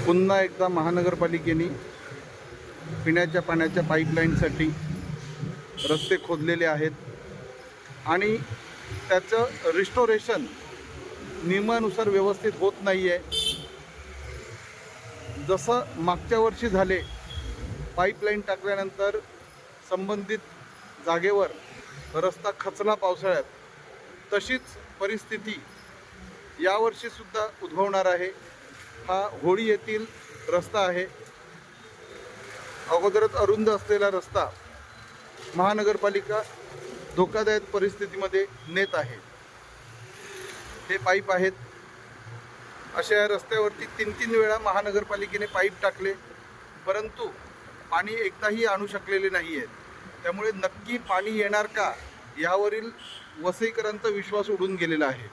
पुन्हा एकदा महानगरपालिकेने पिण्याच्या पाण्याच्या पाईपलाईनसाठी रस्ते खोदलेले आहेत आणि त्याचं रिस्टोरेशन नियमानुसार व्यवस्थित होत नाही आहे। जसं मागच्या वर्षी झाले, पाईपलाईन टाकल्यानंतर संबंधित जागेवर रस्ता खचला पावसाळ्यात, तशीच परिस्थिती यावर्षीसुद्धा उद्भवणार आहे। हा होळी येथील रस्ता आहे। अगोदरच अरुंद असलेला रस्ता महानगरपालिका धोकादायक परिस्थितीमध्ये नेत आहे। हे पाईप आहेत। अशा या रस्त्यावरती 3-3 वेळा महानगरपालिकेने पाईप टाकले, परंतु पाणी एकदाही आणू शकलेले नाही आहेत। त्यामुळे नक्की पाणी येणार का यावरील वसईकरांचा विश्वास उडून गेलेला आहे।